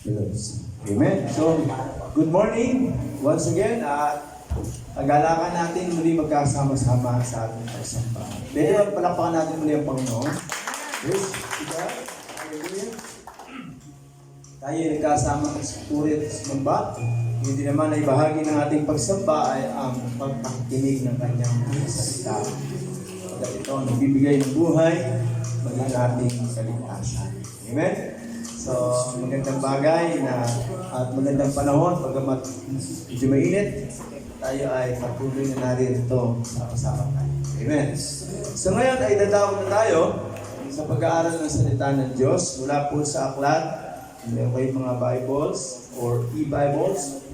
Amen. So, good morning once again. Agalakan natin muli magkasama-sama sa ating pagsamba. Pwede ba palakpakan natin muli ang Panginoon? Yes, diba? Hallelujah. Tayo nagkasama sa purit at sumamba. Hindi naman ay bahagi ng ating pagsamba ay ang pagpakinig ng kanyang salita. At ito ang nagbibigay ng buhay, maging ating kaligtasan. Amen? So, magandang bagay at magandang panahon, pagkamat medyo mainit, tayo ay patuloy na narito sa kasama tayo. Amen. So ngayon ay dadako na tayo sa pag-aaral ng salita ng Diyos mula po sa aklat. Meron kayong mga Bibles or e-Bibles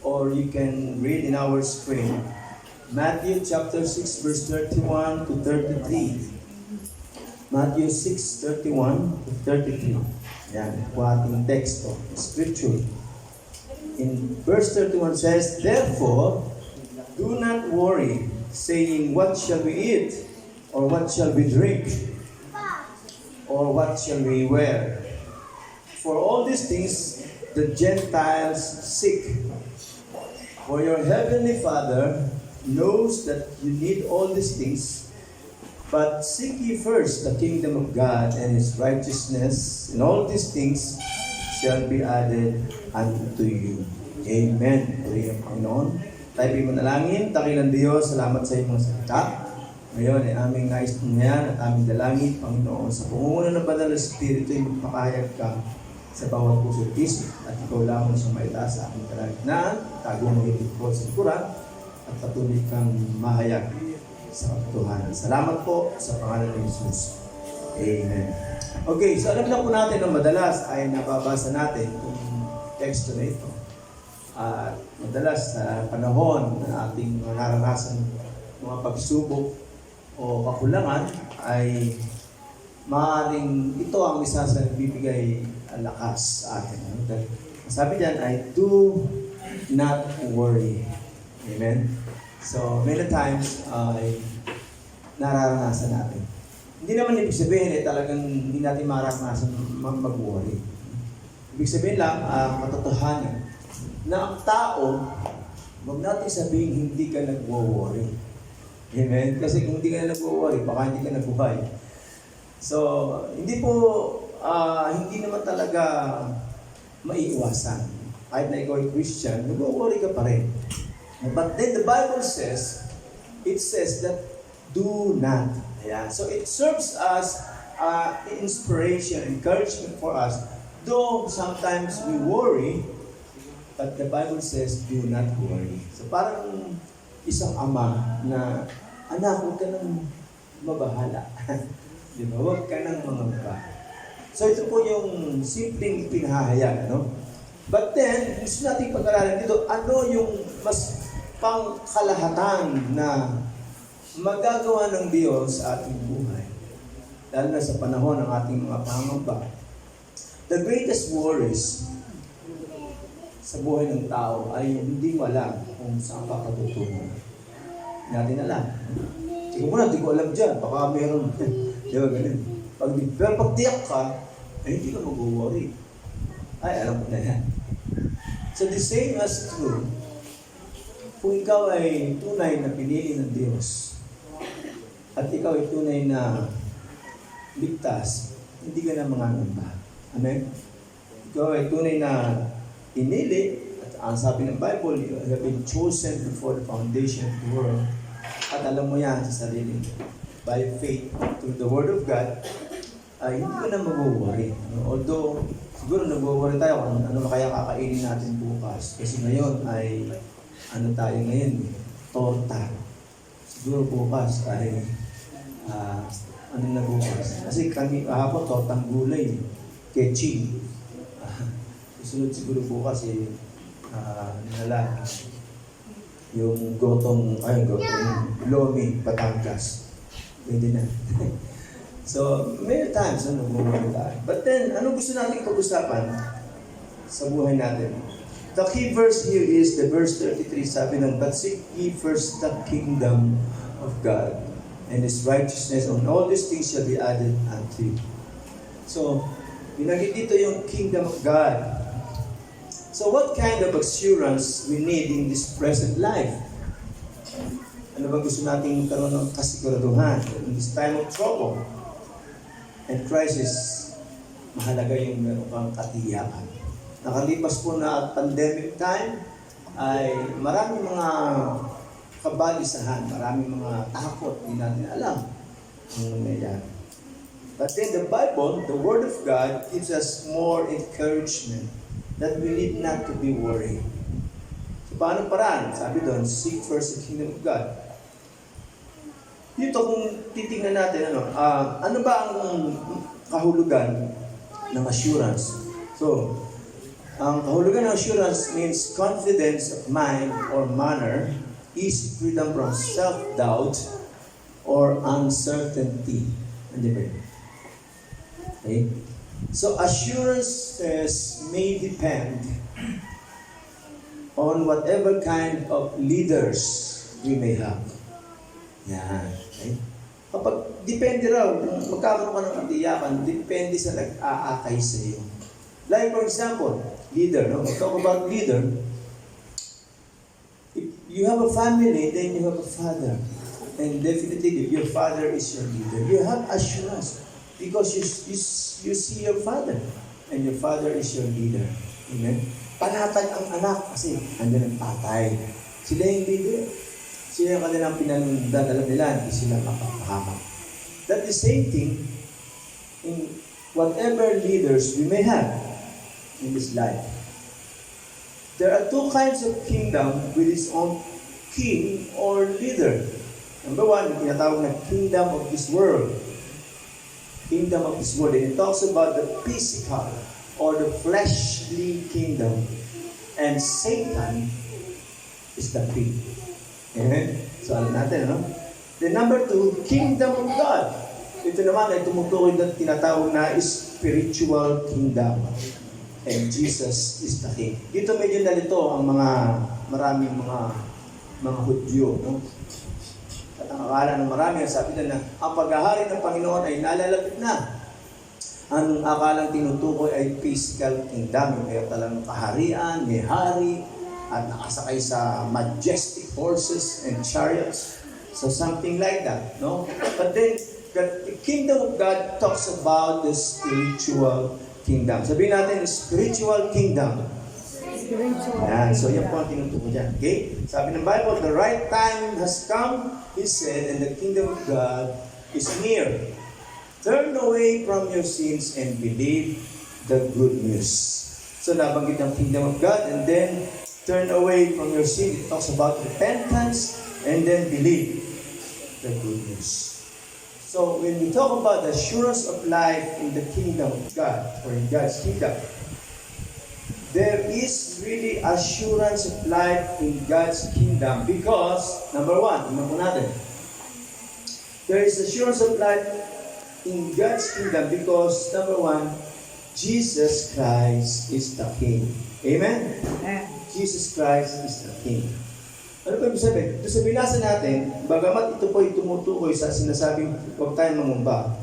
or you can read in our screen. Matthew chapter 6 verse 31 to 33. Matthew 6:31 to 33. Yan, po ating teksto, scripture. In verse 31 says, "Therefore, do not worry, saying, what shall we eat? Or what shall we drink? Or what shall we wear? For all these things the Gentiles seek. For your heavenly Father knows that you need all these things. But seek ye first the kingdom of God and His righteousness, and all these things shall be added unto you." Amen. Purihin ang Panginoon. Tayo manalangin. Dakilang Diyos, salamat sa iyong mga salita. Ngayon ay aming nais niyan at aming dalangin, Panginoon. Sa pangunguna ng Banal na Espiritu ay magpakahayag ka sa bawat puso at isip, at ikaw lamang siyang maitaas sa aking kalagitnaan, tago mo itong po sa likuran, at patuloy kang mahayag sa katotohanan. Salamat po sa pangalan ng Jesus. Amen. Okay, so alam lang po natin na madalas ay nababasa natin itong teksto na ito. At madalas sa panahon na ating naranasan mga pagsubok o kakulangan ay maaaring ito ang isa sa nagbibigay lakas sa atin. Sabi diyan ay do not worry. Amen. So, many times ay nararanasan natin. Hindi naman ibig sabihin talagang hindi natin mararanasan mag-worry. Ibig sabihin lang, katotohanan na ang tao, huwag natin sabihin hindi ka nag-worry. Amen? Kasi kung hindi ka nag-worry, baka hindi ka nabuhay. So, hindi naman talaga maiiwasan. Kahit na ikaw ay Christian, nag-worry ka pa rin. But then the Bible says, it says that do not. Ayan. So it serves as inspiration, encouragement for us. Though sometimes we worry, but the Bible says do not worry. So parang isang ama na, anak, huwag ka nang mabahala. Di ba? Huwag ka nang mangamba. So ito po yung simpleng pinahahayag, ano? But then, gusto natin pag-aralan dito, ano yung mas pangkalahatan na magagawa ng Diyos sa ating buhay. Lalo na sa panahon ng ating mga pangamba. The greatest worries sa buhay ng tao ay hindi mo alam kung saan ka patutungo. Hindi natin alam. Sige muna, hindi ko alam dyan. Baka meron. Di ba ganun? Pero pag tiyak ka, ay hindi ka mag-worry. Ay, alam ko na yan. So the same as true, kung ikaw ay tunay na pinili ng Diyos, at ikaw ay tunay na ligtas, hindi ka na mangangamba. Amen? Ikaw ay tunay na pinili, at ang sabi ng Bible, you have been chosen before the foundation of the world. At alam mo yan sa sarili. By faith, through the Word of God, ay hindi ka na mag-worry. Although, siguro nag-worry tayo kung ano kaya kakainin natin bukas. Kasi ngayon ay, ano tayo ngayon? Torta. Siguro bukas ay, ano na bukas? Kasi kahapon, tortang gulay. Ketching. Susunod siguro bukas nala yung gotong lomi, Batangas. Pwede na. So, many times, nag-worry tayo. But then, ano gusto natin pag-usapan sa buhay natin? The key verse here is the verse 33, sabi ng, "But seek ye first the kingdom of God and His righteousness, and all these things shall be added unto you." So, binanggit dito yung kingdom of God. So what kind of assurance we need in this present life? Ano ba gusto nating karoon ng kasiguraduhan in this time of trouble and crisis? Mahalaga yung meron kang katiyakan. Nakalipas po na pandemic time, ay maraming mga kabalisahan, maraming mga takot, hindi natin alam ang nangyayari. But then the Bible, the Word of God, gives us more encouragement that we need not to be worried. So paano paraan? Sabi doon, seek first the kingdom of God. Dito kung titingnan natin, ano ba ang kahulugan ng assurance? So, ang kahulugan ng assurance means confidence of mind or manner, easy freedom from self-doubt or uncertainty. Hindi ba yun? Okay? So, assurances may depend on whatever kind of leaders we may have. Yan. Okay? Kapag depende raw, kung magkakaroon ka ng katiyakan, depende sa nag-aakay sa iyo. Like for example, leader, no? We talk about leader. If you have a family, then you have a father. And definitely, if your father is your leader, you have assurance. Because you see your father. And your father is your leader. Amen? Panatag ang anak kasi andun ang tatay. Sila yung leader. Sila yung kanilang pinanundadala nila. Hindi sila mapapahamak. That's the same thing in whatever leaders we may have in this life. There are two kinds of kingdom with its own king or leader. Number one, yung tinatawag na kingdom of this world. Kingdom of this world. And it talks about the physical or the fleshly kingdom. And Satan is the king. Amen? So alam natin, no? Then number two, kingdom of God. Ito naman ay tumutukoy na tinatawag na spiritual kingdom. And Jesus is the king. Dito medyo nalito ang maraming mga Hudyo, no? At ang akala ng marami, sabi na ang paghahari ng Panginoon ay nalalapit na. Ang akalang tinutukoy ay physical kingdom. Kaya talagang kaharian, may hari, at nakasakay sa majestic horses and chariots. So something like that, no? But then, the kingdom of God talks about the spiritual kingdom. Sabihin natin, spiritual kingdom. Yan. So yan po ang tinutukoy dyan. Okay? Sabi ng Bible, the right time has come, he said, and the kingdom of God is near. Turn away from your sins and believe the good news. So nabanggit ang kingdom of God, and then turn away from your sin. It talks about repentance, and then believe the good news. So when we talk about the assurance of life in the kingdom of God, or in God's kingdom, there is really assurance of life in God's kingdom because, number one, tingnan po natin, there is assurance of life in God's kingdom because, number one, Jesus Christ is the King. Amen? Jesus Christ is the King. Ano pa ibig sabihin? Ito sa binasa natin, bagamat ito po ay tumutukoy sa sinasabing huwag tayong mangumba,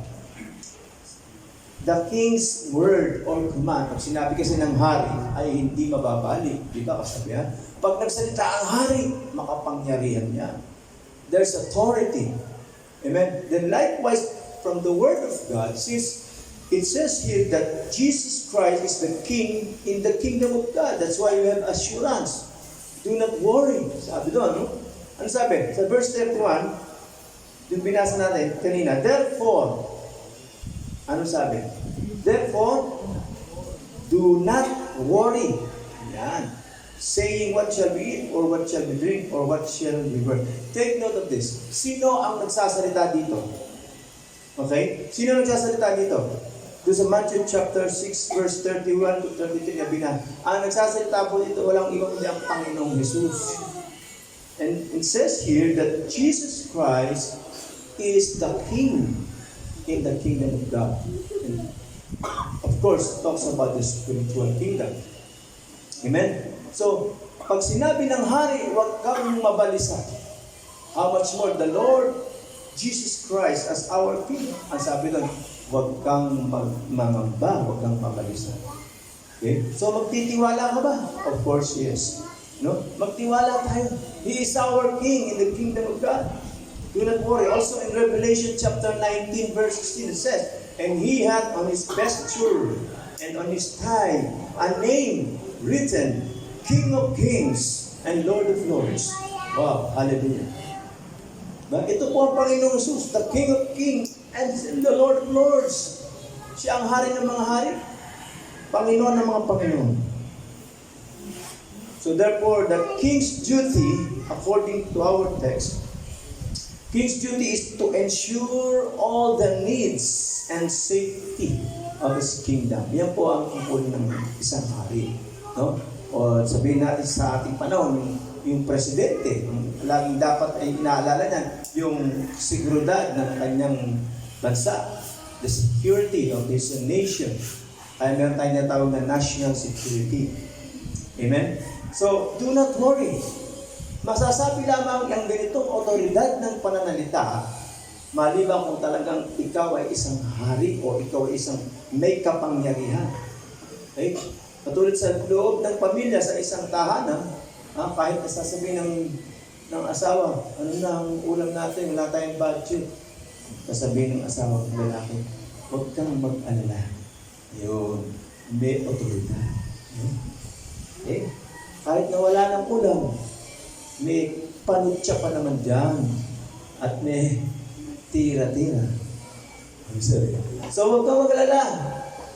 the king's word or command, pag sinabi kasi ng hari, ay hindi mababalik. Di ba kasabihan? Pag nagsalita ang hari, makapangyarihan niya. There's authority. Amen? Then likewise, from the word of God, it says here that Jesus Christ is the King in the kingdom of God. That's why we have assurance. Do not worry. Sabi doon, no? Ano sabi? Sa verse 31, yung binasa natin kanina, therefore, ano sabi? Therefore, do not worry. Yan. Saying what shall we eat, or what shall we drink, or what shall we wear. Take note of this. Sino ang nagsasalita dito? Okay? Sino nagsasalita dito? Doon sa Matthew chapter 6, verse 31 to 33, sabi na, ang nagsasalita po dito, walang ibang hindi ang Panginoong Jesus. And it says here that Jesus Christ is the King in the kingdom of God. And of course, it talks about the spiritual kingdom. Amen? So, pag sinabi ng hari, huwag kang mabalisa. How much more the Lord Jesus Christ as our King. Ang sabi doon, huwag kang mangamba, huwag kang mabalisa. Okay? So magtitiwala ka ba? Of course, yes. No? Magtiwala tayo. He is our King in the kingdom of God. Do not worry. Also in Revelation chapter 19 verse 16 it says, "And he hath on his vesture and on his thigh a name written, King of Kings and Lord of Lords." Wow, hallelujah. Ito po ang Panginoong Jesus, the King of Kings and the Lord of Lords. Siya ang hari ng mga hari, Panginoon ng mga Panginoon. So therefore, the king's duty, according to our text, king's duty is to ensure all the needs and safety of his kingdom. Yan po ang tungkulin ng isang hari. No? O sabihin natin sa ating panahon, yung presidente, laging dapat ay inaalala niyan yung seguridad ng kanyang bansa, the security of this nation. Ay meron tayong natawag na national security. Amen? So, do not worry. Masasabi lamang ang ganitong otoridad ng pananalita maliban kung talagang ikaw ay isang hari o ikaw ay isang may kapangyarihan. Okay? Katulad sa loob ng pamilya sa isang tahanan, kahit nasasabihin ng asawa, ano na ang ulam natin, wala tayong budget. Sasabihin ng asawa ng lalaki, huwag kang mag-alala. Yun, may otoridad. Okay? Kahit na wala ng ulam, may panutya pa naman dyan. At may tira-tira. So huwag kang mag-alala.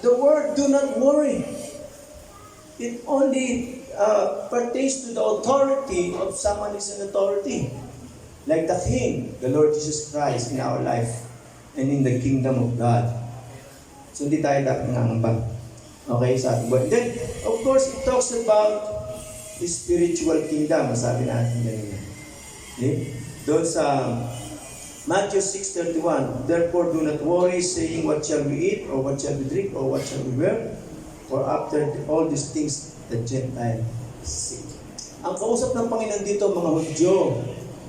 The word do not worry. It only pertains to the authority of someone who is an authority. Like the King, the Lord Jesus Christ in our life and in the kingdom of God. So hindi tayo dapat nangangamba. Okay, sa ating buhay. Then, of course, it talks about the spiritual kingdom. Masabi natin ganyan. Okay? Doon sa Matthew 6:31, "Therefore do not worry, saying, what shall we eat, or what shall we drink, or what shall we wear? For after all these things, the Gentile seek." Ang kausap ng Panginoon dito, mga Hudyo.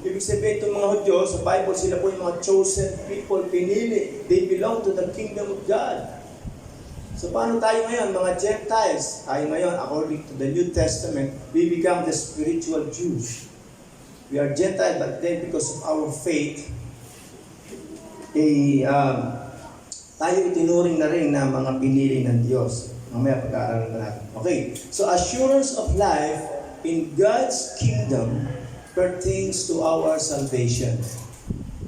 Ibig sabihin itong mga Hudyo, sa Bible, sila po yung mga chosen people, pinili. They belong to the kingdom of God. So paano tayo ngayon, mga Gentiles? Tayo ngayon, according to the New Testament, we become the spiritual Jews. We are Gentile, but then because of our faith, tayo itinuring na rin na mga pinili ng Diyos. Mamaya pag-aaralan na natin. Okay, so assurance of life in God's kingdom pertains to our salvation.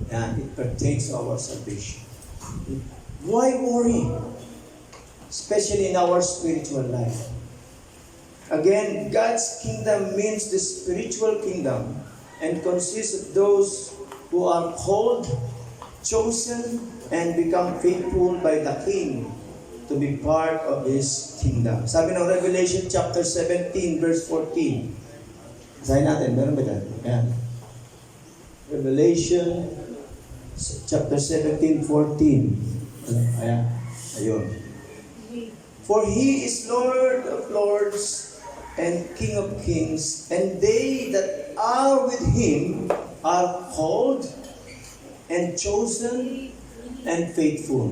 Yan, it pertains to our salvation. Why worry? Especially in our spiritual life. Again, God's kingdom means the spiritual kingdom and consists of those who are called, chosen, and become faithful by the King to be part of His kingdom. Sabi ng Revelation chapter 17 verse 14. Basahin natin, meron ba dyan? Ayan. Revelation chapter 17, 14. Ayan. Ayun. "For He is Lord of lords and King of kings, and they that are with Him are called and chosen and faithful."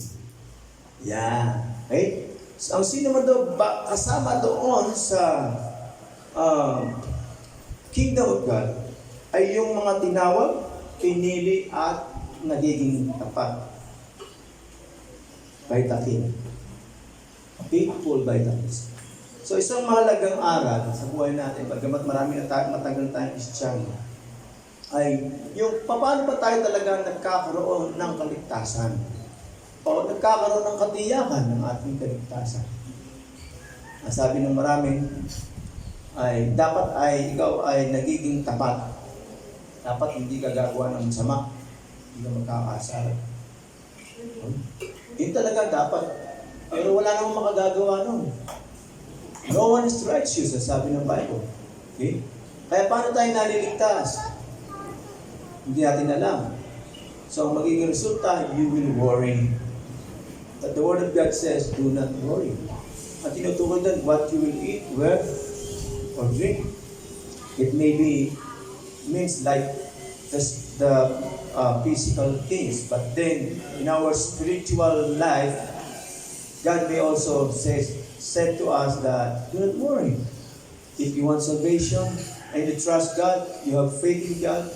Yeah. Okay? So, ang sino man daw kasama doon sa kingdom of God ay yung mga tinawag, pinili at nagiging tapat. By the King. Faithful by the King. So isang mahalagang aral sa buhay natin, pagkamat marami na matagal tayong Kristiyano, ay yung paano ba tayo talaga nagkakaroon ng kaligtasan o nagkakaroon ng katiyakan ng ating kaligtasan. Sabi ng maraming ay dapat ay ikaw ay nagiging tapat. Dapat hindi ka gagawa ng masama, hindi ka magkakasala. Yun talaga dapat. Pero wala namang makagagawa nun. No one is righteous, sabi ng Bible. Okay? Kaya paano tayo naliligtas? Hindi natin alam. So, ang magiging resulta, you will worry. But the Word of God says, do not worry. At tinutukoy doon, what you will eat, wear, or drink. It may be, means like the physical things, but then in our spiritual life, God may also say said to us that do not worry. If you want salvation and you trust God, you have faith in God,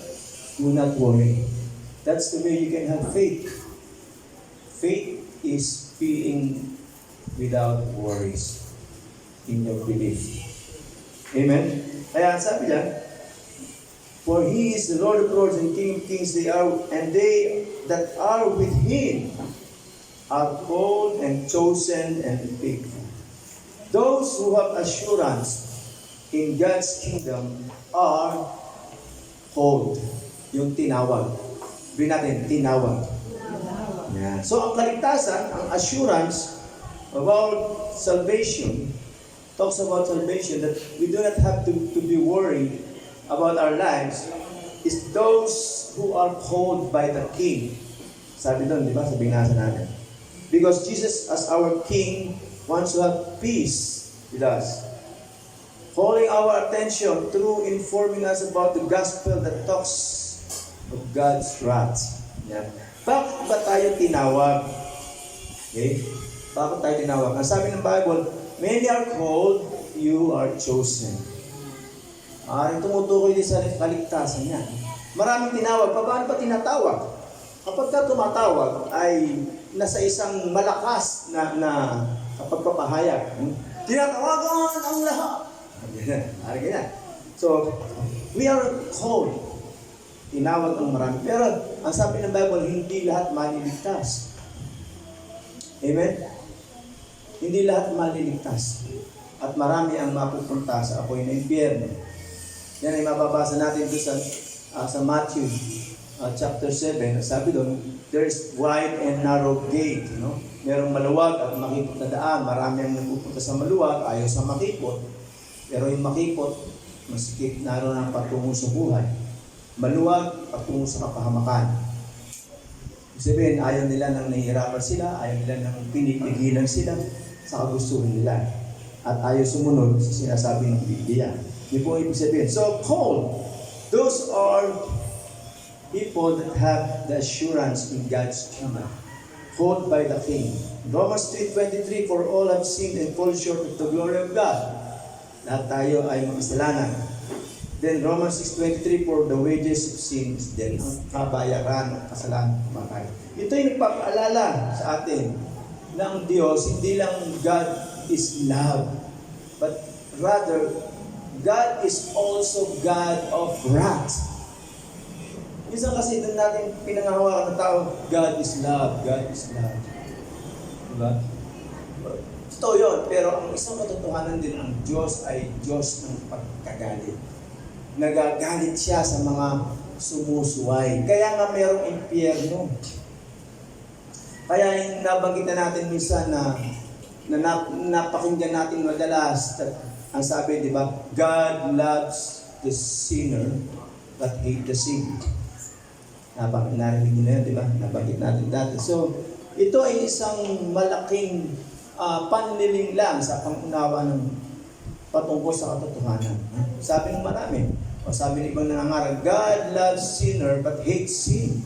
do not worry. That's the way you can have faith. Faith is being without worries in your belief. Amen? Kaya sabi niya, for He is the Lord of Lords and King of Kings, and they that are with Him are called and chosen and faithful. Those who have assurance in God's kingdom are called. Yung tinawag. Sabihin natin, tinawag. Yeah. So ang kaligtasan, ang assurance about salvation, talks about salvation, that we do not have to be worried about our lives, is those who are called by the King. Sabi doon, di ba? Sabi nga sa natin. Because Jesus as our King wants to have peace with us. Calling our attention through informing us about the gospel that talks of God's wrath. Yeah. Bakit ba tayo tinawag? Okay? Bakit tayo tinawag? Ang sabi ng Bible, many are called, you are chosen. Tumutukoy din sa kaligtasan niya. Maraming tinawag. Paano ba tinatawag? Kapag ka tumatawag, ay nasa isang malakas na pagpapahayag. Tinatawagan ang lahat. So, we are called. Tinawag ang marami. Pero, ang sabi ng Bible, hindi lahat maliligtas. Amen? Hindi lahat maliligtas. At marami ang mapupunta sa apoy ng impyerno. Yan ay mababasa natin doon sa Matthew chapter 7. Sabi doon, there is wide and narrow gate. No? Merong maluwag at makipot na daan. Marami ang napupunta sa maluwag, ayaw sa makipot. Pero yung makipot, masikip naroon ang patungo sa buhay. Maluwag, patungo sa kapahamakan. Ibig sabihin, ayaw nila nang nahihirapan sila, ayaw nila nang pinipigilan sila sa kagustuhan nila. At ayaw sumunod sa sinasabi ng Biblia. Yun po ibig sabihin. So, called. Those are people that have the assurance in God's kingdom. Called by the King. Romans 3:23, for all have sinned and fall short of the glory of God. Lahat tayo ay makasalanan. Then Romans 6:23, for the wages of sin is death. Ang kabayaran ng kasalanan kumakay. Ito ay nagpapaalala sa atin na ang Diyos, hindi lang God is love, but rather, God is also God of wrath. Minsan kasi doon natin pinangahawakan ng tao, God is love, God is love. Diba? Totoo yun, pero ang isang katotohanan din, ang Diyos ay Diyos ng pagkagalit. Nagagalit siya sa mga sumusuway. Kaya nga mayroong impyerno. Kaya yung nabanggit na natin minsan na napakinggan natin madalas, ang sabi, di ba, God loves the sinner but hate the sin. Narinig nyo na yun, di ba? Nabanggit natin dati. So, ito ay isang malaking panliling lang sa pangunawa ng patungkol sa katotohanan. Sabi ng marami, o sabi ng ibang nangangarag, God loves sinner but hates sin.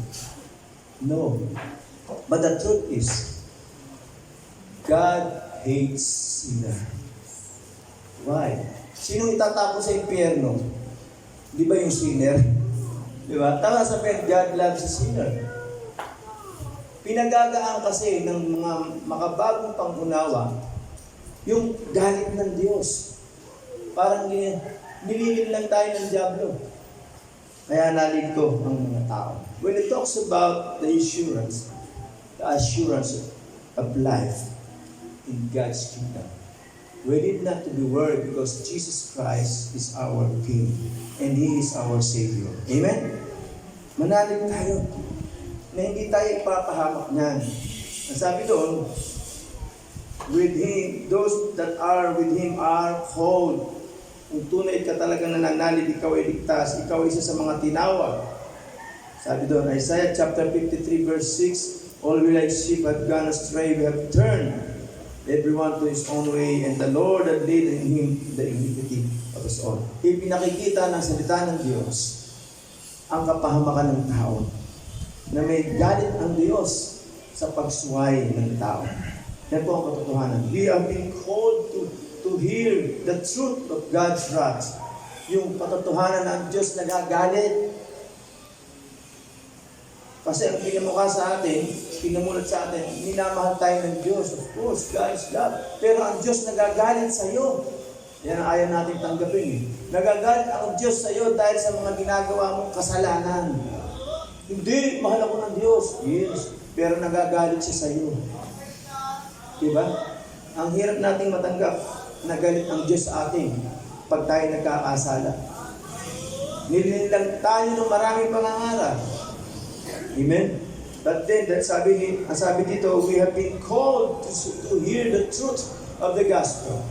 No. But the truth is, God hates sinner. Why? Sinong itatapon sa impyerno? Di ba yung sinner? Di ba? Tama sa pen, God loves the sinner. Pinagagaan kasi ng mga makabagong pangunawa yung galit ng Diyos. Parang nililin lang tayo ng Diablo. Kaya nalilito ang mga tao. When it talks about the assurance of life in God's kingdom, we need not to be worried because Jesus Christ is our King and He is our Savior. Amen? Manalig tayo na hindi tayo ipapahamak niyan. Ang sabi doon, with Him, those that are with Him are called. Kung tunay ka talagang nananalig, ikaw ay ligtas, ikaw ay isa sa mga tinawag. Sabi doon, Isaiah chapter 53 verse 6, all we like sheep have gone astray, we have turned everyone to his own way, and the Lord had laid in him the iniquity of us all. Ipinakikita ng salita ng Diyos ang kapahamakan ng tao, na may galit ang Diyos sa pagsuway ng tao. Yan po ang katotohanan. We have been called to hear the truth of God's wrath. Yung katotohanan ng Diyos nagagalit. Kasi ang pinamukha sa atin, pinamulat sa atin, minamahal tayo ng Diyos. Of course, God is love. Pero ang Diyos nagagalit sa iyo. Yan ang ayaw natin tanggapin. Nagagalit ang Diyos sa iyo dahil sa mga ginagawa mong kasalanan. Hindi, mahal ako ng Diyos. Yes, pero nagagalit siya sa iyo. Diba? Ang hirap nating matanggap na galit ang Diyos sa atin pag tayo nagkakasala. Nililang tayo ng maraming pangangarap. Amen? But then, ang sabi dito, we have been called to hear the truth of the gospel.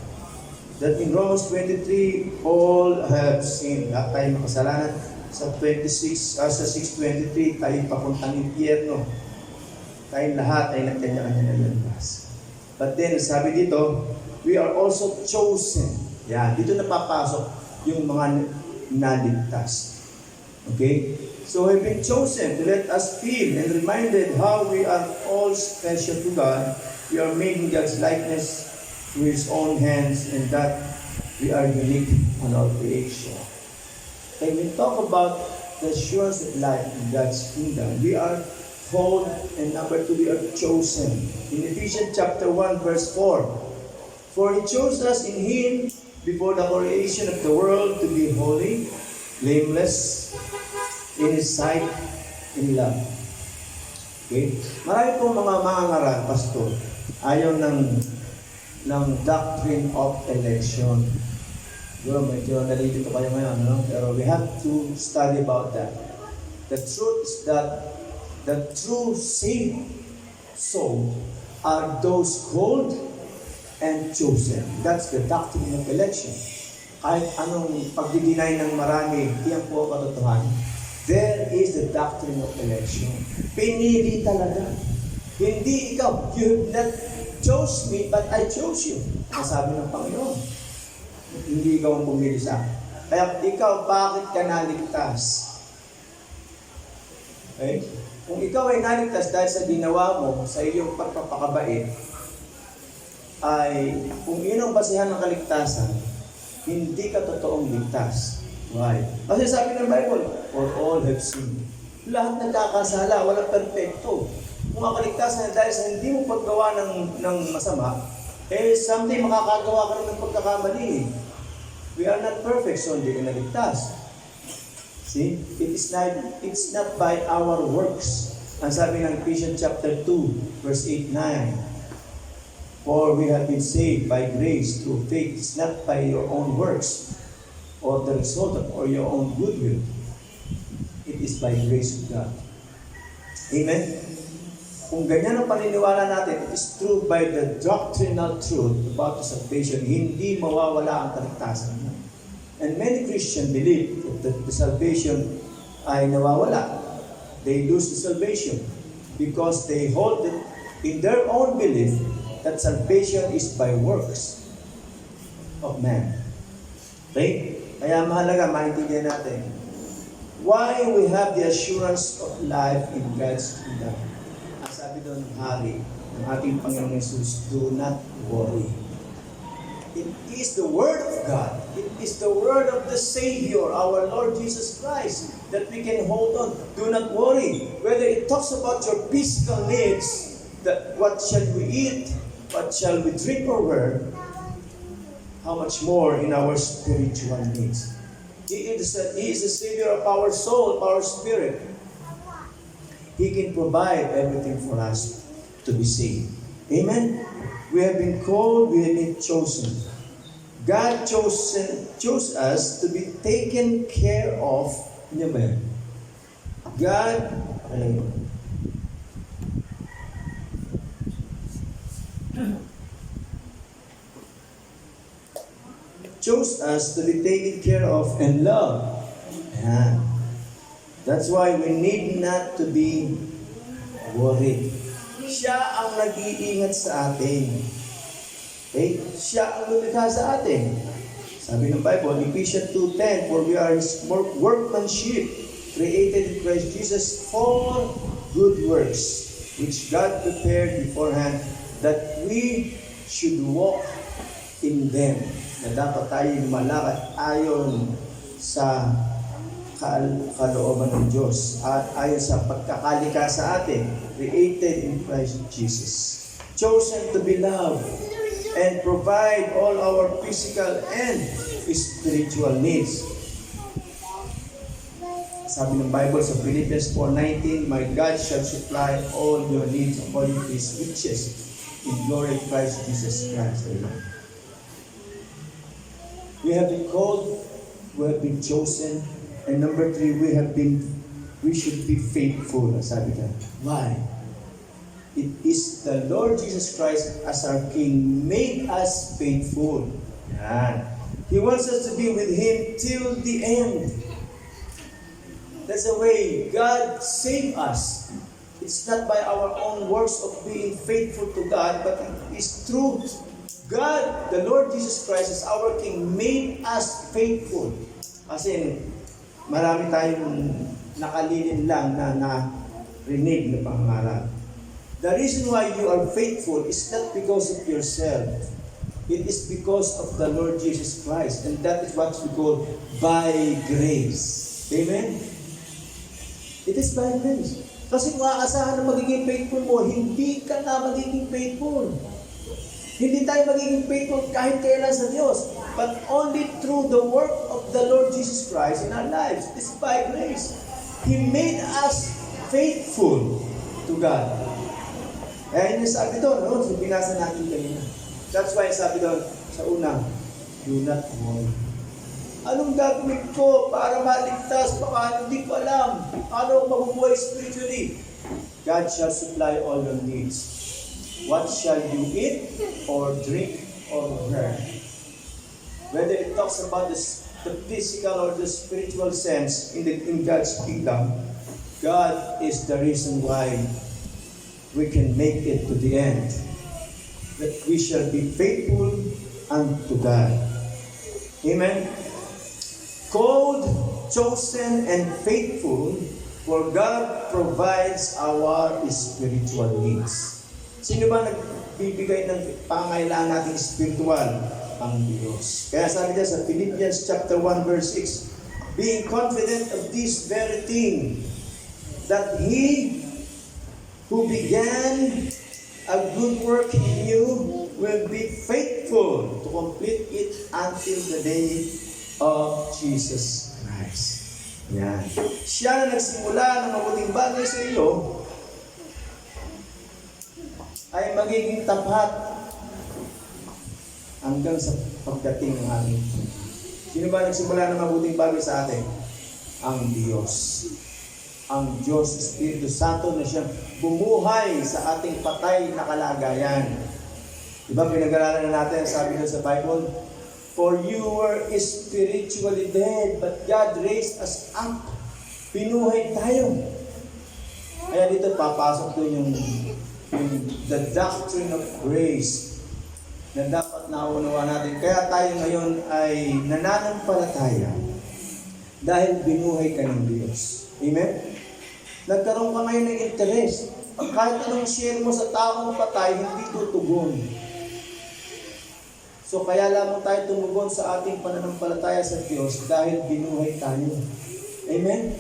That in Romans 23, all have sinned. Lahat tayo makasalanan. Sa 6:23, tayo papuntang impyerno. Tayo lahat ay nagkanya-kanya na landas. But then, sabi dito, we are also chosen. Yan, dito napapasok yung mga naligtas. Okay? So we've been chosen to let us feel and reminded how we are all special to God. We are made in God's likeness through His own hands, and that we are unique on our creation. When we talk about the assurance of life in God's kingdom, we are called, and number 2, we are chosen. In Ephesians chapter 1, verse 4, for He chose us in Him before the creation of the world to be holy, blameless, in His sight, in love. Okay? Marami pong mga mangangaral, pastor, ayaw ng doctrine of election. Medyo nalilito kayo ngayon, no? Pero we have to study about that. The truth is that the true saved soul are those called and chosen. That's the doctrine of election. Kahit anong pagdi-deny ng marami, iyan po ang katotohanan. There is the doctrine of election. Pinili talaga. Hindi ikaw. You have not chose me, but I chose you. Sabi ng Panginoon. Hindi ikaw ang pumili sa akin. Kaya ikaw, bakit ka naligtas? Okay? Kung ikaw ay naligtas dahil sa ginawa mo, sa iyong pagpapakabait, ay kung yun ang basihan ng kaligtasan, hindi ka totoong ligtas. Why? Kasi sabi ng Bible, for all have sinned. Lahat nagkakasala, walang perfecto. Kung ang kaligtasan dahil sa hindi mo paggawa ng masama, someday makakagawa ka rin ng pagkakamali. We are not perfect, so hindi ka naligtas. See? It's not by our works. Ang sabi ng Ephesians chapter 2, verse 8-9, for we have been saved by grace through faith. It's not by your own works or the result of or your own goodwill. It is by grace of God. Amen? Kung ganyan ang paniniwala natin, it is true by the doctrinal truth about the salvation, hindi mawawala ang kaligtasan mo. And many Christians believe that the salvation ay nawawala. They lose the salvation because they hold it in their own belief that salvation is by works of man. Okay? Kaya mahalaga, maintindihan natin why we have the assurance of life in God's kingdom. Ang sabi doon ng hari, ng ating Panginoong Jesus, do not worry. It is the Word of God. It is the Word of the Savior, our Lord Jesus Christ, that we can hold on. Do not worry. Whether it talks about your physical needs, that what shall we eat, what shall we drink or wear, how much more in our spiritual needs. He is the Savior of our soul, of our spirit. He can provide everything for us to be saved. Amen? We have been called, we have been chosen. God chose us to be taken care of. Hindi ba yan? God, chose us to be taken care of and loved. Yeah. That's why we need not to be worried. Siya ang nag-iingat sa atin. Okay? Siya ang lumikha sa atin. Sabi ng Bible, Ephesians 2:10, for we are His workmanship, created in Christ Jesus for good works, which God prepared beforehand that we should walk in them. Na dapat tayo lumalakad ayon sa kalooban ng Diyos at ayon sa pagkakalika sa atin, created in Christ Jesus, chosen to be loved and provide all our physical and spiritual needs. Sabi ng Bible sa Philippians 4:19, "My God shall supply all your needs according to His riches in glory in Christ Jesus Christ." Amen. We have been called, we have been chosen, and number 3, we should be faithful. Sabi ka. Why? It is the Lord Jesus Christ as our King made us faithful. Yan. He wants us to be with Him till the end. That's the way God saved us. It's not by our own works of being faithful to God, but it is through God, the Lord Jesus Christ as our King, made us faithful. Kasi marami tayong nakalilin lang na narinig na pangaral. The reason why you are faithful is not because of yourself. It is because of the Lord Jesus Christ. And that is what we call by grace. Amen? It is by grace. Kasi kung aasahan na magiging faithful mo, hindi ka na magiging faithful. Hindi tayo magiging faithful kahit kailan sa Diyos. But only through the work of the Lord Jesus Christ in our lives. It is by grace. He made us faithful to God. Kaya yun yung sabi doon, no? So, binasa natin kanina. That's why sabi doon sa una, do not worry. Anong gagawin ko para maligtas? Baka hindi ko alam. Ano mabubuhay spiritually? God shall supply all your needs. What shall you eat or drink or wear? Whether it talks about the physical or the spiritual sense in God's kingdom, God is the reason why we can make it to the end. That we shall be faithful unto God. Amen? Called, chosen, and faithful, for God provides our spiritual needs. Sino ba nagbibigay ng pangailangan nating spiritual? Ang Diyos. Kaya sabi niya sa Philippians chapter 1 verse 6, being confident of this very thing, that He who began a good work in you will be faithful to complete it until the day of Jesus Christ. Yan. Siya na nagsimula ng mabuting bagay sa iyo ay magiging tapat hanggang sa pagdating ng amin. Sino ba nagsimula ng mabuting bagay sa atin? Ang Diyos. Ang Diyos, Espiritu Santo na siya bumuhay sa ating patay na kalagayan. Diba pinag-aralan na natin, sabi doon sa Bible, for you were spiritually dead, but God raised us up. Pinuhay tayo. Kaya dito papasok doon yung the doctrine of grace na dapat naunawa natin. Kaya tayo ngayon ay nananampalataya dahil binuhay ka ng Diyos. Amen? Nagkaroon ka ngayon ng interest. Kahit anong share mo sa taong patay, hindi tutugon. So kaya lamang tayo tumugon sa ating pananampalataya sa Diyos dahil binuhay tayo. Amen?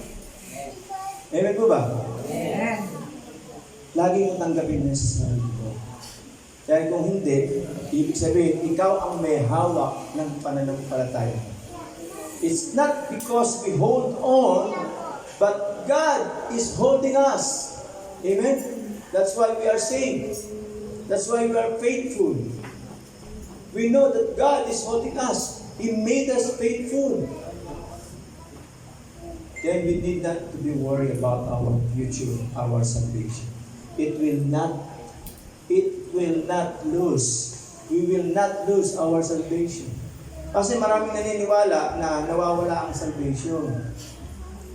Amen po ba? Amen. Lagi mo tanggapin niya sa sarili mo. Dahil kung hindi, ibig sabihin, ikaw ang may hawak ng pananampalataya. It's not because we hold on, but God is holding us. Amen? That's why we are saved. That's why we are faithful. We know that God is holding us. He made us faithful. Then we need not to be worried about our future, our salvation. It will not lose. We will not lose our salvation. Kasi maraming naniniwala na nawawala ang salvation.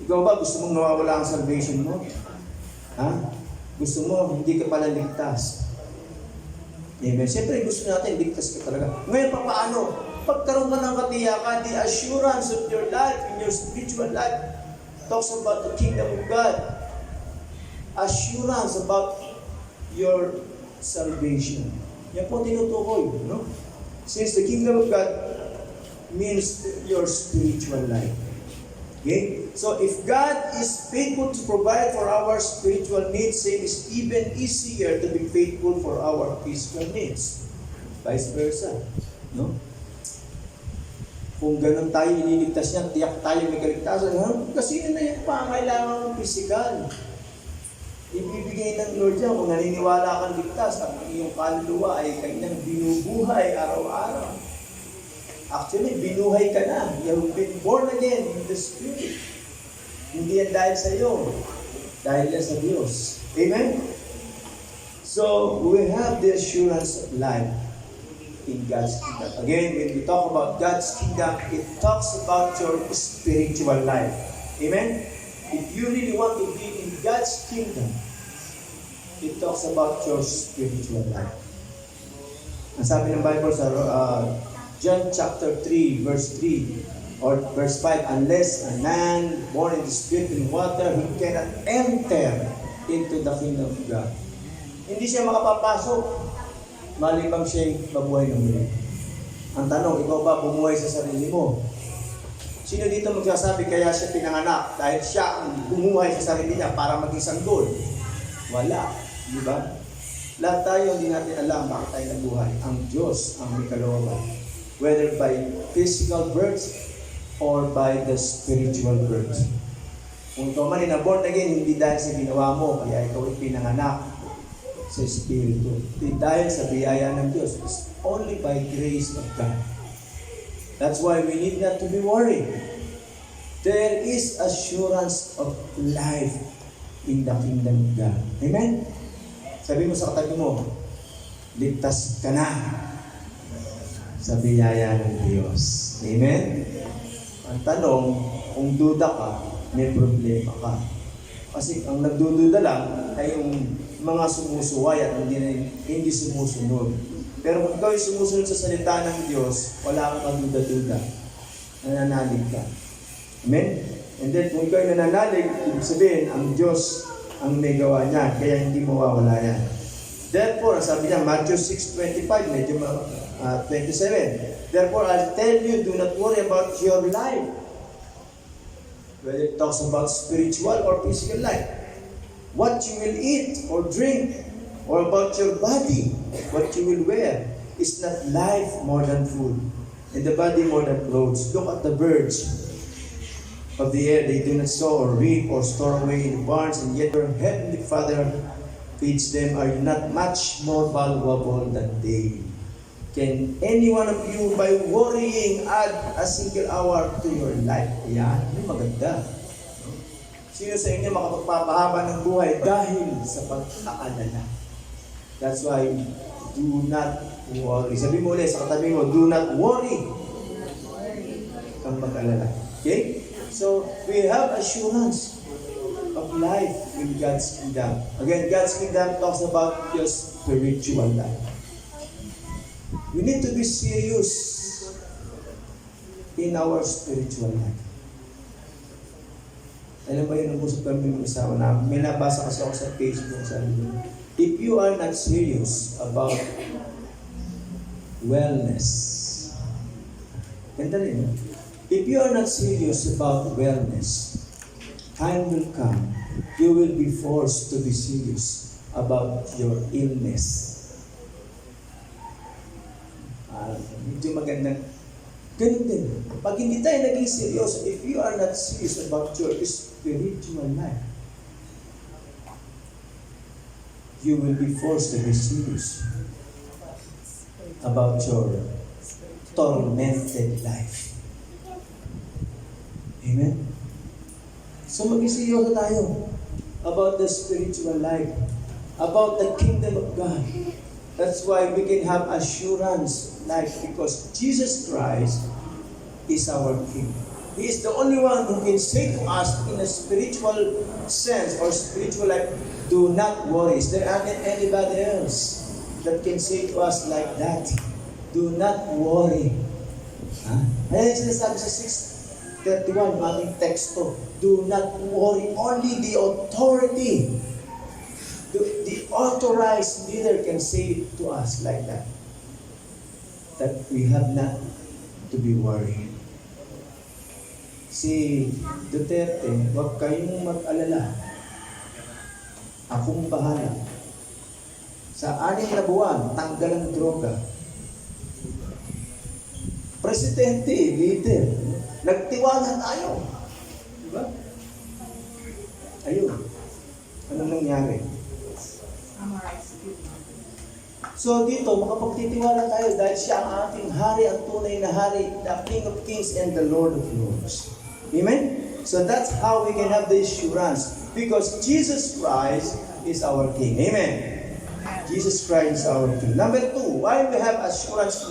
Ikaw ba gusto mong nawawala ang salvation mo? Ha? Gusto mo, hindi ka pala ligtas. Amen. Siyempre gusto natin, ligtas ka talaga. Ngayon, paano? Pagkaroon ka ng katiyakan, the assurance of your life, in your spiritual life, talks about the kingdom of God. Assurance about your salvation. Yan po tinutukoy. No? Since the kingdom of God means your spiritual life. Okay? So if God is faithful to provide for our spiritual needs, it is even easier to be faithful for our physical needs. Vice versa. No? Kung ganun tayo ililigtas niya, tiyak tayo may kaligtasan, kasi yun na yung pangailangan ng physical. Ibibigay ng Lord yan kung naniniwala kang ligtas at ang iyong kaluluwa ay kanyang binubuhay araw-araw. Actually, binuhay ka na. You've been born again in the Spirit. Hindi yan dahil sa iyo. Dahil yan sa Diyos. Amen? So, we have the assurance of life in God's kingdom. Again, when we talk about God's kingdom, it talks about your spiritual life. Amen? If you really want to be in God's kingdom, it talks about your spiritual life. Ang sabi ng Bible sa John chapter 3, verse 3 or verse 5, unless a man born in the Spirit and water, he cannot enter into the kingdom of God. Hindi siya makapapasok malibang siya'y mabuhay ng muli. Ang tanong, ikaw ba bumuhay sa sarili mo? Sino dito magsasabi kaya siya pinanganak dahil siya ang bumuhay sa sarili niya para maging sanggol? Wala. Di ba? Lahat tayo hindi natin alam bakit tayo nabuhay. Ang Diyos ang may kalooban. Whether by physical birth or by the spiritual birth. Kung ikaw man na-born again, hindi dahil sa ginawa mo, kaya ikaw ay pinanganak sa Espiritu. Hindi dahil sa biyaya ng Diyos. It's only by grace of God. That's why we need not to be worried. There is assurance of life in the kingdom of God. Amen? Sabi mo sa katabi mo, ligtas ka na sa biyaya ng Diyos. Amen? Ang tanong, kung duda ka, may problema ka. Kasi ang nagdududa lang ay yung mga sumusuway at hindi sumusunod. Pero kung ikaw ay sumusunod sa salita ng Diyos, wala kang kaduda-duda. Nananalig ka. Amen? And then, kung ikaw ay nananalig, ibig sabihin, ang Diyos ang may gawa niya, kaya hindi mawawala yan. Therefore, sabi niya, Matthew 6:25, medyo 27. Therefore, I'll tell you, do not worry about your life. Whether it talks about spiritual or physical life. What you will eat or drink, or about your body, what you will wear. Is not life more than food, and the body more than clothes? Look at the birds of the air. They do not sow or reap or store away in the barns, and yet your heavenly Father feeds them. Are you not much more valuable than they? Can any one of you, by worrying, add a single hour to your life? Yan, yung maganda. Sino sa inyo makapagpapahaba ng buhay dahil sa pag-aalala? That's why, do not worry. Sabi mo ulit sa katabi mo, do not worry. Kang mag-alala. Okay? So, we have assurance of life in God's kingdom. Again, God's kingdom talks about your spiritual life. We need to be serious in our spiritual life. Alam ba yun, nag-usap kami ng isawa na, may nabasa kasi ako sa Facebook, sabi ko, if you are not serious about wellness, ganda rin, if you are not serious about wellness, time will come, you will be forced to be serious about your illness. Medyo magandang ganun din. Pag hindi tayo naging seryoso, if you are not serious about your spiritual life, you will be forced to be serious about your tormented life. Amen? So maging seryoso tayo about the spiritual life, about the kingdom of God. That's why we can have assurance life, because Jesus Christ is our King. He is the only one who can say to us in a spiritual sense or spiritual life, do not worry. Is there anybody else that can say to us like that? Do not worry. Ayan yung sinasabi sa 6:31, ating teksto. Do not worry. Only the authority, the authorized leader can say it to us like that. That we have not to be worried. Si Duterte, huwag kayong mag-alala. Akong bahala. Sa 6 na buwan, tanggal ang droga. Presidente, leader, nagtiwala tayo. Diba? Ayun. Anong nangyari? So dito, makapagtitiwala tayo dahil siya ang ating hari, ang tunay na hari, the King of Kings and the Lord of Lords. Amen? So that's how we can have the assurance. Because Jesus Christ is our King. Amen? Jesus Christ is our King. Number 2, why we have assurance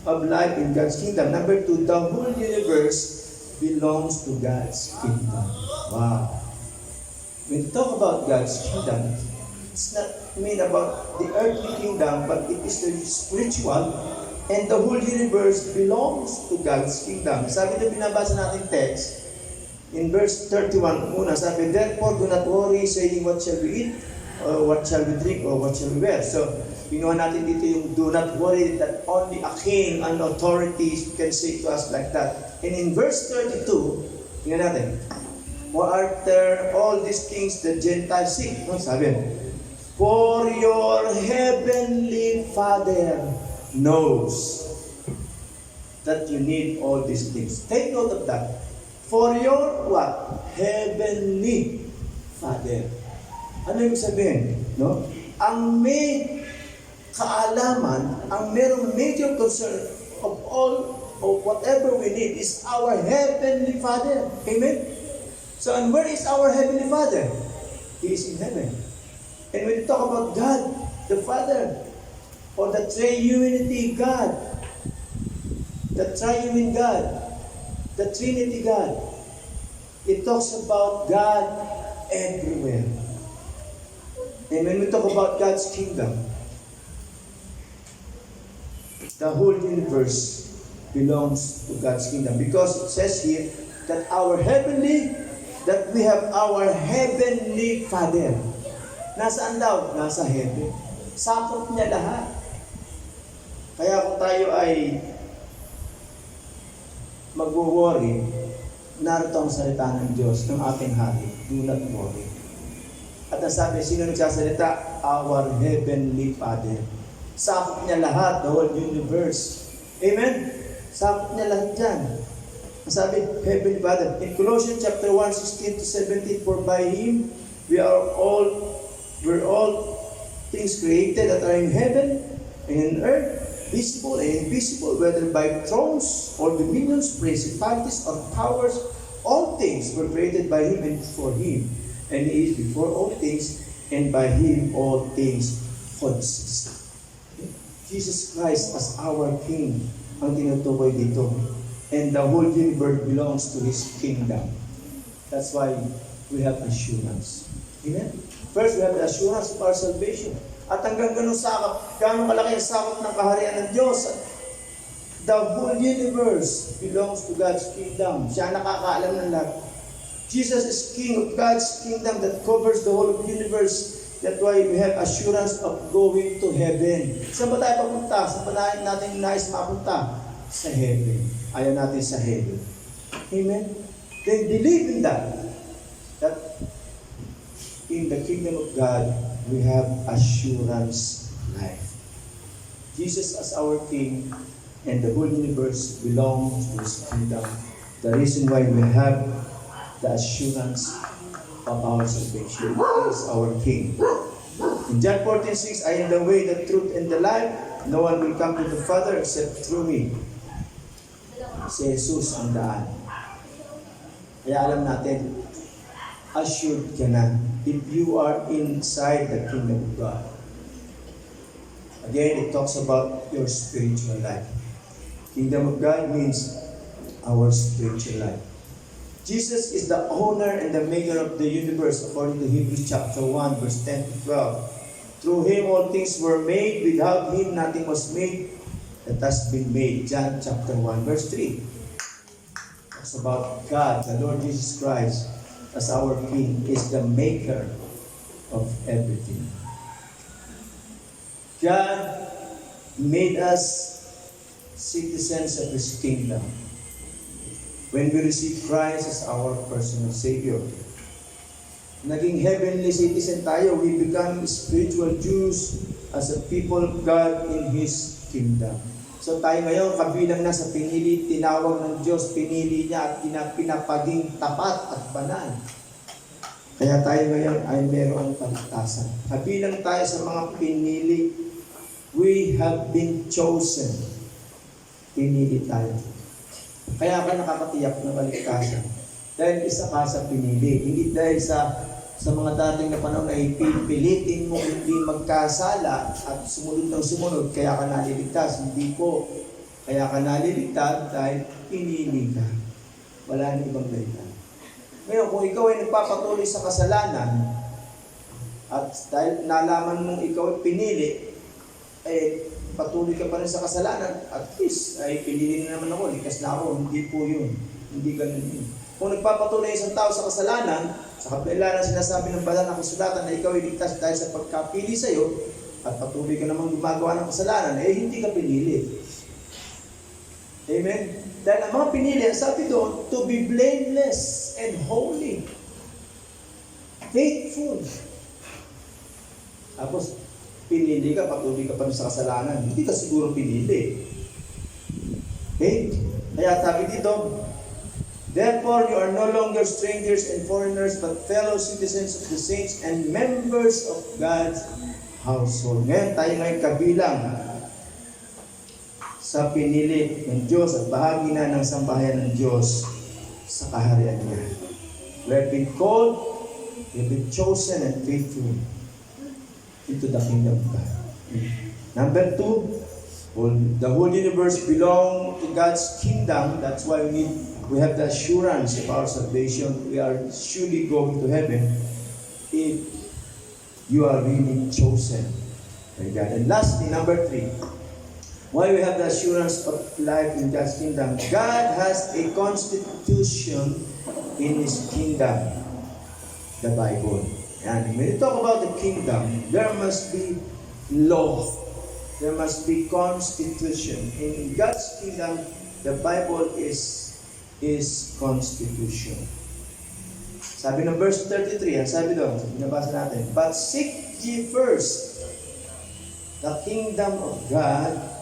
of life in God's kingdom? Number 2, the whole universe belongs to God's kingdom. Wow. When we talk about God's kingdom, it's not mean about the earthly kingdom, but it is the spiritual, and the whole universe belongs to God's kingdom. Sabi na binabasa natin text, in verse 31 muna, sabi, therefore do not worry saying what shall we eat, or what shall we drink, or what shall we wear. So, pinuha natin dito yung do not worry that only a king and authorities can say to us like that. And in verse 32, tingnan natin, what are there all these things the Gentiles seek? No, sabi, for your heavenly Father knows that you need all these things. Take note of that. For your what? Heavenly Father. Ano yung sabihin? No? Ang may kaalaman, ang merong major concern of all of whatever we need is our Heavenly Father. Amen? So, and where is our Heavenly Father? He is in heaven. And when we talk about God, the Father, or the Triunity God, the Triune God, the Trinity God, it talks about God everywhere. And when we talk about God's kingdom, the whole universe belongs to God's kingdom. Because it says here that we have our Heavenly Father. Nasaan daw? Nasa heaven. Sakop niya lahat. Kaya kung tayo ay mag-worry, narito ang salita ng Diyos, ng ating hari. Do not worry. At ang sabi, sino nagsasalita? Our Heavenly Father. Sakop niya lahat, the whole universe. Amen? Sakop niya lahat dyan. Ang sabi, Heavenly Father. In Colossians chapter 1, 16 to 17, for by Him, we're all things created that are in heaven and in earth, visible and invisible, whether by thrones or dominions, principalities or powers, all things were created by Him and for Him. And He is before all things, and by Him all things consist. Jesus Christ as our King ang tinutukoy dito. And the whole universe belongs to His kingdom. That's why we have assurance. Amen? First, we have the assurance of our salvation. At hanggang ganun sakop, ganun kalaki ang sakop ng kaharian ng Diyos. The whole universe belongs to God's kingdom. Siya nakakaalam ng lahat. Jesus is King of God's kingdom that covers the whole of the universe. That's why we have assurance of going to heaven. Saan ba tayo papunta? Saan ba natin nais mapunta? Sa heaven. Ayaw natin sa heaven. Amen? Then believe in that. That in the kingdom of God, we have assurance life. Jesus as our King and the whole universe belongs to His kingdom. The reason why we have the assurance of our salvation is our King. In John 14:6, I am the way, the truth, and the life. No one will come to the Father except through me. Si Jesus ang daan. Kaya alam natin, assured ka na if you are inside the kingdom of God. Again, it talks about your spiritual life. Kingdom of God means our spiritual life. Jesus is the owner and the maker of the universe according to Hebrews chapter 1, verse 10 to 12. Through Him all things were made. Without Him nothing was made that has been made. John chapter 1, verse 3. It's about God, the Lord Jesus Christ, as our King, is the maker of everything. God made us citizens of His kingdom when we receive Christ as our personal Savior. Naging heavenly citizen tayo, we become spiritual Jews as a people of God in His kingdom. So tayo ngayon, kabilang na sa pinili, tinawag ng Diyos, pinili niya at pinapaging tapat at banal. Kaya tayo ngayon ay mayroong kaligtasan. Kabilang tayo sa mga pinili, we have been chosen. Pinili tayo. Kaya ka nakakatiyak ng kaligtasan. Dahil isa ka sa pinili. Hindi dahil sa mga dating na panahon ay pilitin mo hindi magkasala at sumunod ng sumunod, kaya ka naliligtas. Hindi po. Kaya ka naliligtas dahil pinili ka. Wala nang ibang dahilan. Ngayon, kung ikaw ay nagpapatuloy sa kasalanan at dahil nalaman mong ikaw ay pinili, patuloy ka pa rin sa kasalanan, at least ay pinili na naman ako, likas na ako. Hindi po yun. Hindi ganun yun. Kung nagpapatuloy isang tao sa kasalanan, sa kapila na sinasabi ng banal na kasulatan na ikaw ay ligtas dahil sa pagkapili sa iyo, at patuloy ka namang gumagawa ng kasalanan, hindi ka pinili. Amen? Dahil ang mga pinili, sabi doon, to be blameless and holy, faithful. Tapos, pinili ka, patuloy ka pa sa kasalanan. Hindi ka siguro pinili. Okay? Kaya sabi dito, therefore, you are no longer strangers and foreigners, but fellow citizens of the saints and members of God's household. Ngayon, tayo ngayon kabilang sa pinili ng Diyos at bahagi na ng sambahayan ng Diyos sa kaharian niya. We have been called, we have been chosen and faithful into the kingdom of God. Number 2, the whole universe belongs to God's kingdom. That's why we have the assurance of our salvation. We are surely going to heaven if you are really chosen by God. And lastly, number 3, why we have the assurance of life in God's kingdom. God has a constitution in His kingdom, the Bible. And when you talk about the kingdom, there must be law. There must be constitution. In God's kingdom, the Bible is constitution. Sabi ng verse 33, sabi doon, binabasa natin, but seek ye first the kingdom of God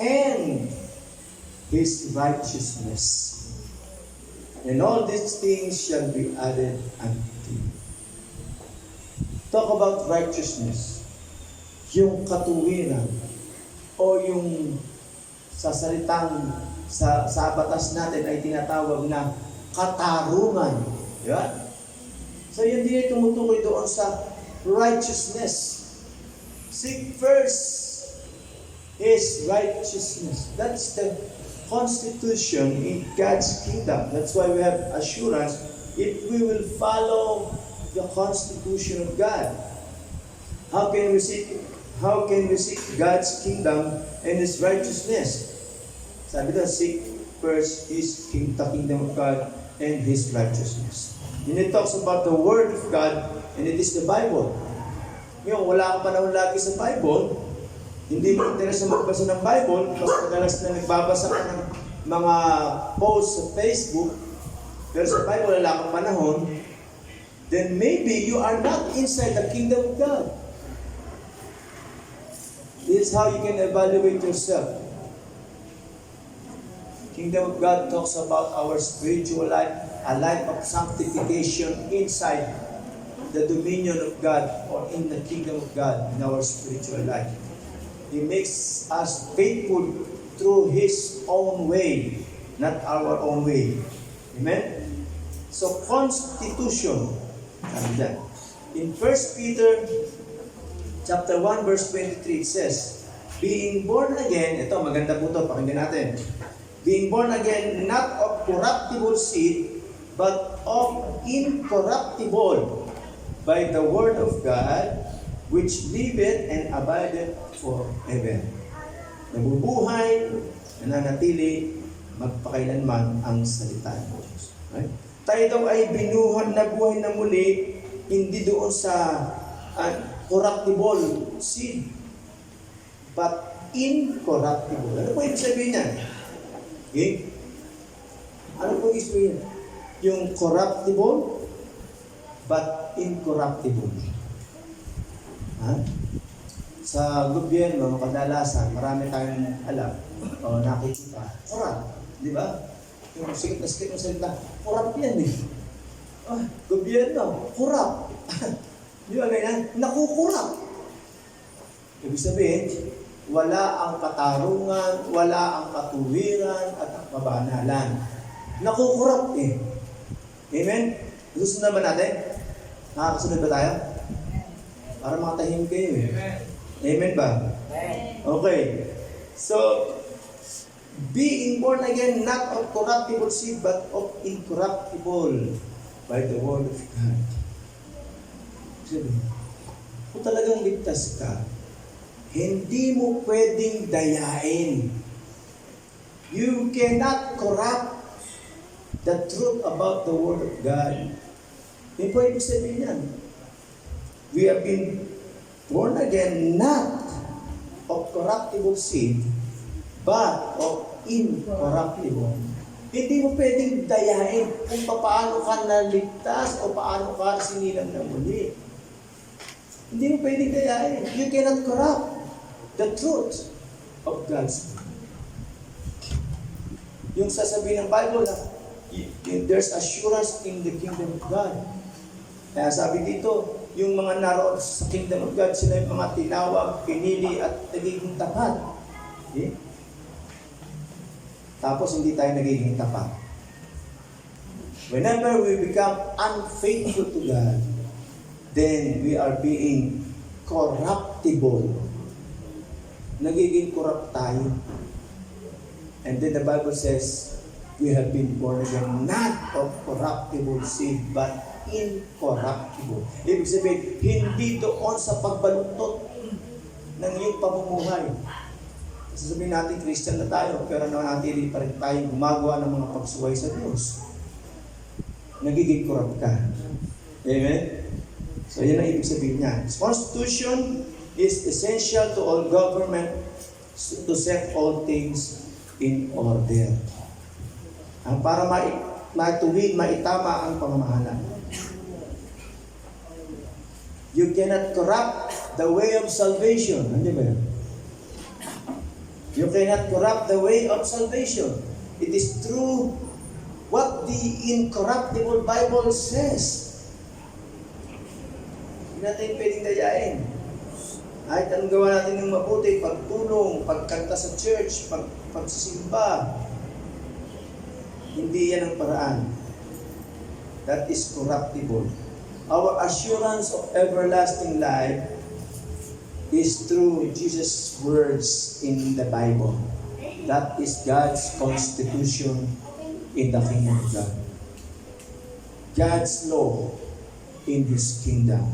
and His righteousness, and all these things shall be added unto you. Talk about righteousness. Yung katuwiran o yung sa salitang sa batas natin ay tinatawag na katarungan. Di ba? So yun din ay tumutukoy doon sa righteousness. Seek first His righteousness. That's the constitution in God's kingdom. That's why we have assurance if we will follow the constitution of God. How can we seek God's kingdom and His righteousness? Sabi doon, seek first the kingdom of God and His righteousness. And it talks about the Word of God, and it is the Bible. Ngayon, wala kang panahon lagi sa Bible, hindi mo interes na magbasa ng Bible, kasi madalas na nagbabasa ka ng mga posts sa Facebook, pero sa Bible wala kang panahon, then maybe you are not inside the kingdom of God. This is how you can evaluate yourself. Kingdom of God talks about our spiritual life, a life of sanctification inside the dominion of God or in the kingdom of God in our spiritual life. He makes us faithful through His own way, not our own way. Amen? So, constitution. In 1 Peter chapter 1 verse 23, it says, being born again, ito maganda po ito, pakinggan natin. Being born again, not of corruptible seed, but of incorruptible, by the word of God, which liveth and abideth forever. Nabubuhay, nananatili, magpakailanman ang salita ng Diyos. Right? Tayo daw ay binuhan na buhay na muli, hindi doon sa corruptible seed. but incorruptible. Ano po ibig sabihin niyan? Okay? Ano po ibig sabihin? Yung corruptible, but incorruptible. Ha? Sa gobyerno, kadalasan, marami tayong alam o nakikita. Corrupt. Di ba? Yung sikit na salita, corrupt yan eh. Gobyerno, corrupt. Di ba ganyan? Nakukurap. Ibig sabihin, wala ang katarungan, wala ang katuwiran, at ang kabanalan. Nakukurap eh. Amen? Gusto naman natin? Nakakasunod ba tayo? Para makatahim kayo eh. Amen ba? Okay. So, being born again, not of corruptible seed, but of incorruptible by the word of God. Sabi, kung talagang ligtas ka, hindi mo pwedeng dayain. You cannot corrupt the truth about the Word of God. Hindi po ibig sabihin yan. We have been born again not of corruptible seed, but of incorruptible. Hindi mo pwedeng dayain kung paano ka naligtas o paano ka sinilang na muli. Hindi mo pwedeng dayain. You cannot corrupt the truth of God's word. Yung sasabihin ng Bible na there's assurance in the kingdom of God. Kaya sabi dito, yung mga naroon sa kingdom of God, sila yung mga tinawag, pinili at nagiging tapat. Okay? Tapos hindi tayo nagiging tapat. Whenever we become unfaithful to God, then we are being corruptible. Nagiging corrupt tayo. And then the Bible says, we have been born again, not of corruptible seed, but incorruptible. Ibig sabihin, hindi doon sa pagbaluntot ng iyong pamumuhay. Sasabihin natin, Christian na tayo, pero nanatili pa rin tayo gumagawa ng mga pagsuway sa Diyos. Nagiging corrupt ka. Amen? So, yan ang ibig sabihin niya. Constitution is essential to all government to set all things in order. Para matuwid, maitama ang pamamahala. You cannot corrupt the way of salvation. Hindi ba yan? You cannot corrupt the way of salvation. It is true what the incorruptible Bible says. Hindi natin pwedeng dayain. Kahit anong gawa natin ng mabuti, pagtulong, pagkanta sa church, pagsisimba, hindi yan ang paraan. That is corruptible. Our assurance of everlasting life is through Jesus' words in the Bible. That is God's constitution in the kingdom of God. God's law in His kingdom.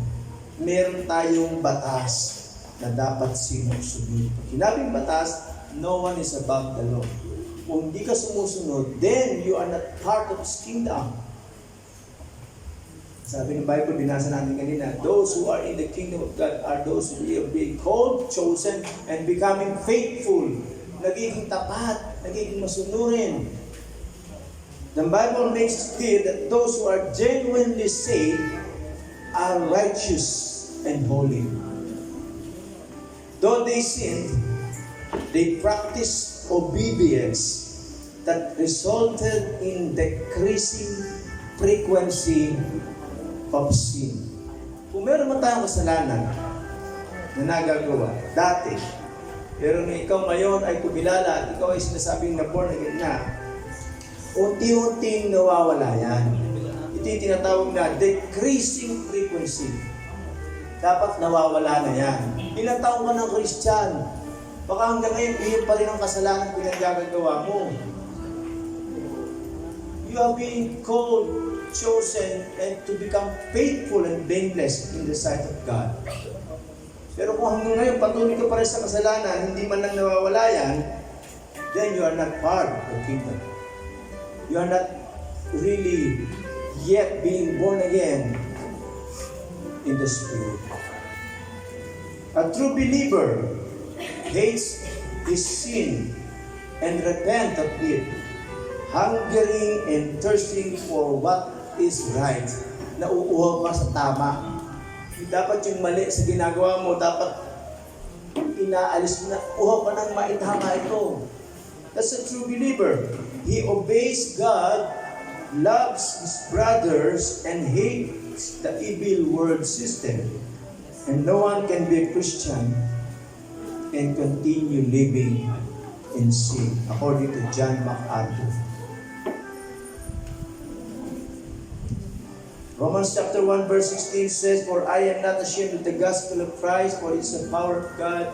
Meron tayong batas na dapat sinusunod. Pag sinabing batas, no one is above the law. Kung hindi ka sumusunod, then you are not part of His kingdom. Sabi ng Bible, binasa natin kanina, those who are in the kingdom of God are those who are being called, chosen, and becoming faithful. Nagiging tapat, nagiging masunurin. The Bible makes it clear that those who are genuinely saved are righteous and holy. Though they sinned, they practiced obedience that resulted in decreasing frequency of sin. Kung meron man tayong kasalanan na nagagawa dati, pero na ikaw ngayon ay kumilala at ikaw ay sinasabing na born again na, unti-unting nawawala yan. Ito yung tinatawag na decreasing frequency. Dapat nawawala na yan. Ilang taong ka ng Christian, baka hanggang ngayon, iyon pa rin ang kasalanan pinagagagawa mo. You are being called, chosen, and to become faithful and blameless in the sight of God. Pero kung hanggang ngayon, patuloy ka pa rin sa kasalanan, hindi man lang nawawala yan, then you are not part of the kingdom. You are not really yet being born again in the Spirit. A true believer hates his sin and repent of it, hungering and thirsting for what is right. Nauuhaw ka sa tama. Dapat yung mali sa ginagawa mo, dapat inaalis mo na, uhaw ka ng maitama ito. That's a true believer. He obeys God, loves his brothers, and hates the evil world system. And no one can be a Christian and continue living in sin, according to John MacArthur. Romans chapter 1 verse 16 says, "For I am not ashamed of the gospel of Christ, for it is the power of God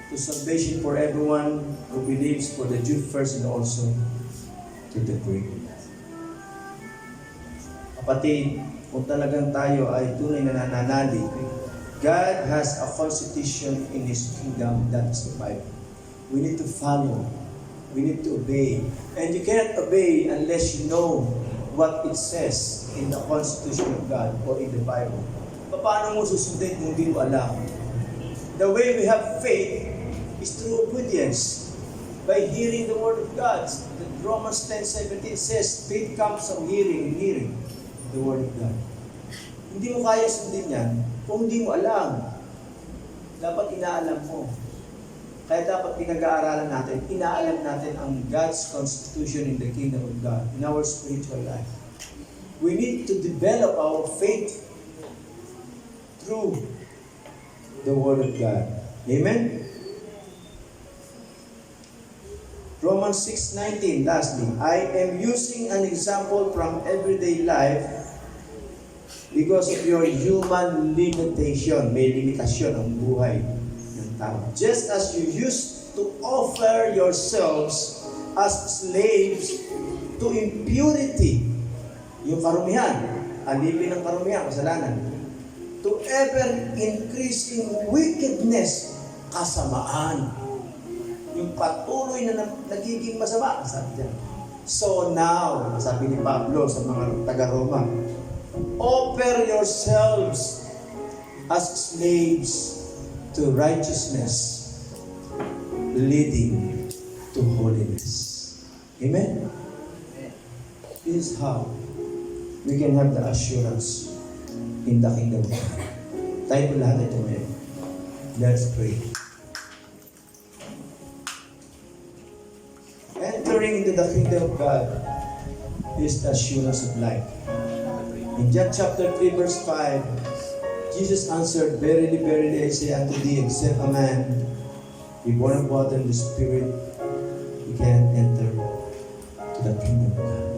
to salvation for everyone who believes, for the Jew first and also to the Greek." Kapatid, kung talagang tayo ay tunay na nananalig, God has a constitution in His kingdom, that is the Bible. We need to follow. We need to obey. And you cannot obey unless you know what it says in the constitution of God or in the Bible. Paano mo susundin kung hindi mo alam? The way we have faith is through obedience, by hearing the word of God. Romans 10:17 says, faith comes from hearing and hearing the word of God. Hindi mo kaya sundin yan kung hindi mo alam. Dapat inaalam mo. Kaya dapat pinag-aaralan natin, inaalam natin ang God's constitution in the kingdom of God, in our spiritual life. We need to develop our faith through the Word of God. Amen? Romans 6:19, lastly, I am using an example from everyday life because of your human limitation. May limitasyon ang buhay ng tao. Just as you used to offer yourselves as slaves to impurity, yung karumihan, alipin ng karumihan, kasalanan, to ever-increasing wickedness, kasamaan. Yung patuloy na nagiging masama, sabi niya. So now, sabi ni Pablo sa mga taga-Roma, offer yourselves as slaves to righteousness, leading to holiness. Amen? This is how we can have the assurance in the kingdom of God. Tayo po lahat ito ngayon. Let's pray. Entering into the kingdom of God is the assurance of life. In John chapter 3 verse 5, Jesus answered, Verily, verily, I say unto thee, except a man be born of water and the Spirit, he cannot enter to the kingdom of God.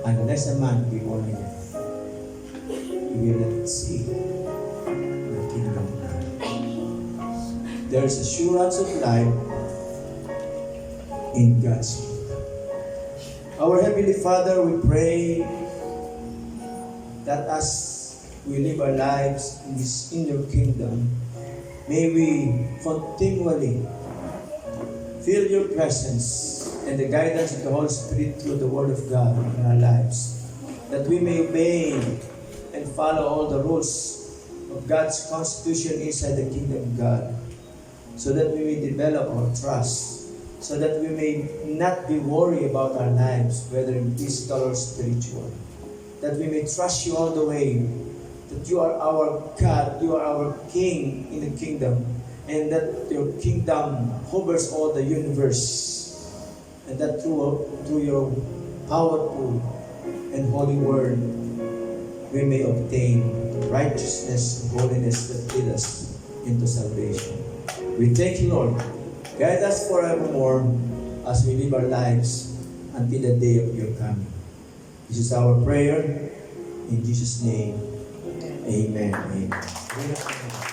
Unless a man be born again, he will not see the kingdom of God. There is assurance of life in God's kingdom. Our Heavenly Father, we pray that as we live our lives in your kingdom, may we continually feel your presence and the guidance of the Holy Spirit through the Word of God in our lives, that we may obey and follow all the rules of God's constitution inside the kingdom of God, so that we may develop our trust, so that we may not be worried about our lives, whether in physical or spiritual, that we may trust you all the way, that you are our God, you are our King in the kingdom, and that your kingdom hovers all the universe, and that through your powerful and holy word, we may obtain righteousness and holiness that lead us into salvation. We thank you, Lord. Guide us forevermore as we live our lives until the day of your coming. This is our prayer. In Jesus' name, amen. Amen.